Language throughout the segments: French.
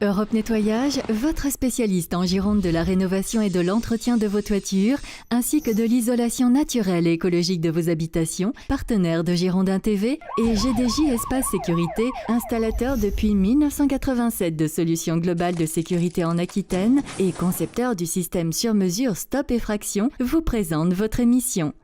Europe Nettoyage, votre spécialiste en Gironde de la rénovation et de l'entretien de vos toitures, ainsi que de l'isolation naturelle et écologique de vos habitations, partenaire de Girondin TV et GDJ Espace Sécurité, installateur depuis 1987 de solutions globales de sécurité en Aquitaine et concepteur du système sur mesure Stop Effraction, vous présente votre émission.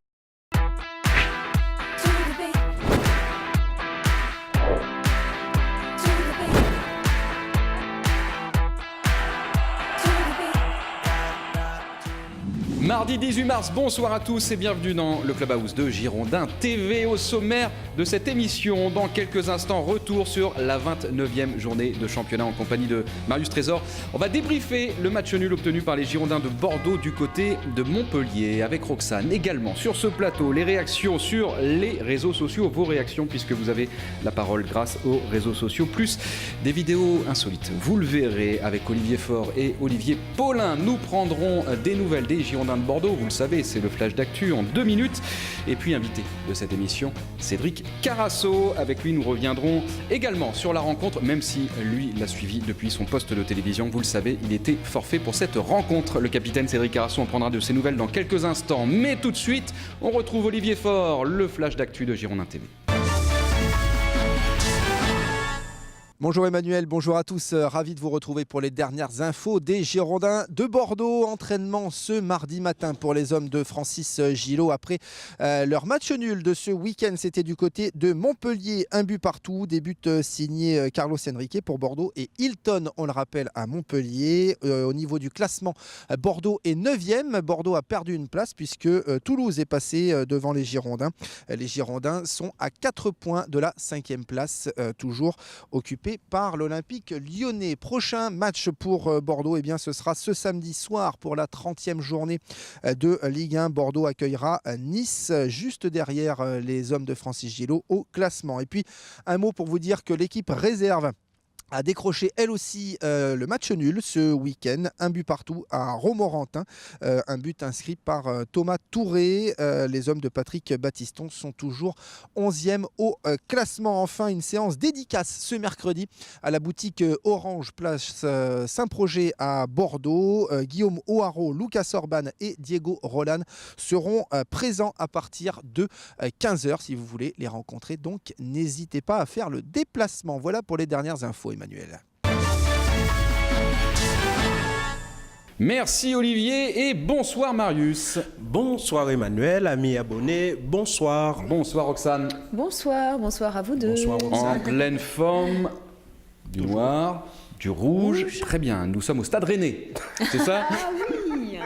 Mardi 18 mars, bonsoir à tous et bienvenue dans le Clubhouse de Girondin TV. Au sommaire de cette émission, dans quelques instants, retour sur la 29e journée de championnat en compagnie de Marius Trésor. On va débriefer le match nul obtenu par les Girondins de Bordeaux du côté de Montpellier avec Roxane. Également sur ce plateau, les réactions sur les réseaux sociaux, vos réactions puisque vous avez la parole grâce aux réseaux sociaux, plus des vidéos insolites. Vous le verrez avec Olivier Faure et Olivier Paulin. Nous prendrons des nouvelles des Girondins de Bordeaux, vous le savez, c'est le flash d'actu en 2 minutes. Et puis invité de cette émission, Cédric Carasso. Avec lui, nous reviendrons également sur la rencontre, même si lui l'a suivi depuis son poste de télévision. Vous le savez, il était forfait pour cette rencontre. Le capitaine Cédric Carasso en prendra de ses nouvelles dans quelques instants. Mais tout de suite, on retrouve Olivier Faure, le flash d'actu de Girondin TV. Bonjour Emmanuel, bonjour à tous, ravi de vous retrouver pour les dernières infos des Girondins de Bordeaux. Entraînement ce mardi matin pour les hommes de Francis Gillot après leur match nul de ce week-end. C'était du côté de Montpellier, un but partout, des buts signés Carlos Henrique pour Bordeaux et Hilton, on le rappelle, à Montpellier. Au niveau du classement, Bordeaux est 9e, Bordeaux a perdu une place puisque Toulouse est passé devant les Girondins. Les Girondins sont à 4 points de la 5e place, toujours occupée par l'Olympique lyonnais. Prochain match pour Bordeaux, eh bien, ce sera ce samedi soir pour la 30e journée de Ligue 1. Bordeaux accueillera Nice, juste derrière les hommes de Francis Gillot au classement. Et puis, un mot pour vous dire que l'équipe réserve a décroché elle aussi le match nul ce week-end, un but partout à Romorantin, un but inscrit par Thomas Touré. Les hommes de Patrick Battiston sont toujours 11e au classement. Enfin, une séance dédicace ce mercredi à la boutique Orange, place Saint-Projet à Bordeaux. Guillaume O'Haraud, Lucas Orban et Diego Roland seront présents à partir de 15h si vous voulez les rencontrer. Donc, n'hésitez pas à faire le déplacement. Voilà pour les dernières infos. Emmanuel. Merci Olivier et bonsoir Marius. Bonsoir Emmanuel, amis abonnés, bonsoir. Bonsoir Roxane. Bonsoir à vous deux. Bonsoir Roxane. En pleine forme, du noir, du rouge. Très bien, nous sommes au Stade Rennais, c'est ça? Ah oui.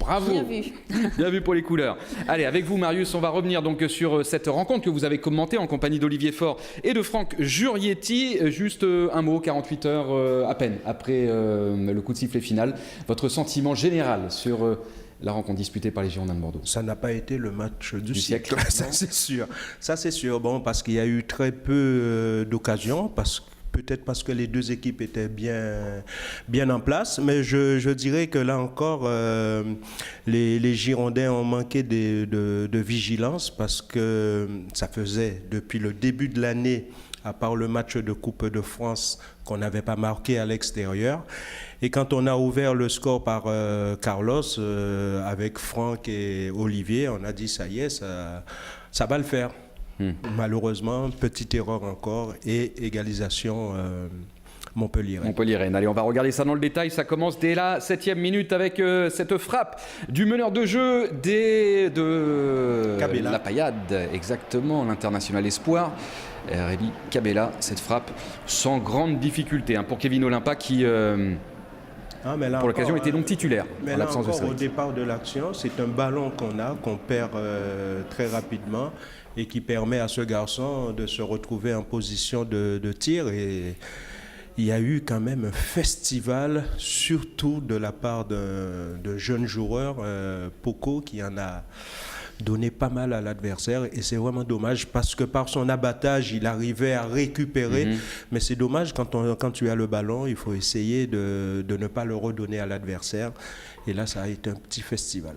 Bravo. Bien vu. Bien vu pour les couleurs. Allez, avec vous Marius, on va revenir donc sur cette rencontre que vous avez commentée en compagnie d'Olivier Faure et de Franck Jurietti. Juste un mot, 48 heures à peine après le coup de sifflet final. Votre sentiment général sur la rencontre disputée par les Girondins de Bordeaux? Ça n'a pas été le match du siècle. Ça c'est sûr. Ça c'est sûr. Bon, parce qu'il y a eu très peu d'occasions, peut-être parce que les deux équipes étaient bien en place, mais je dirais que là encore, les Girondins ont manqué de vigilance parce que ça faisait depuis le début de l'année, à part le match de Coupe de France, qu'on n'avait pas marqué à l'extérieur. Et quand on a ouvert le score par Carlos, avec Franck et Olivier, on a dit ça y est, ça va le faire. Malheureusement, petite erreur encore et égalisation Montpellier. Montpellier-Rennes. Allez, on va regarder ça dans le détail. Ça commence dès la 7e minute avec cette frappe du meneur de jeu de Cabella. La Paillade, exactement, l'international espoir. Rémi Cabella, cette frappe sans grande difficulté pour Kevin Olympa qui... pour l'occasion, était donc titulaire. Mais là encore, au départ de l'action, c'est un ballon qu'on perd très rapidement et qui permet à ce garçon de se retrouver en position de tir. Et il y a eu quand même un festival, surtout de la part de jeunes joueurs, Poco, qui en a donné pas mal à l'adversaire. Et c'est vraiment dommage parce que par son abattage, il arrivait à récupérer. Mais c'est dommage quand tu as le ballon, il faut essayer de ne pas le redonner à l'adversaire. Et là, ça a été un petit festival.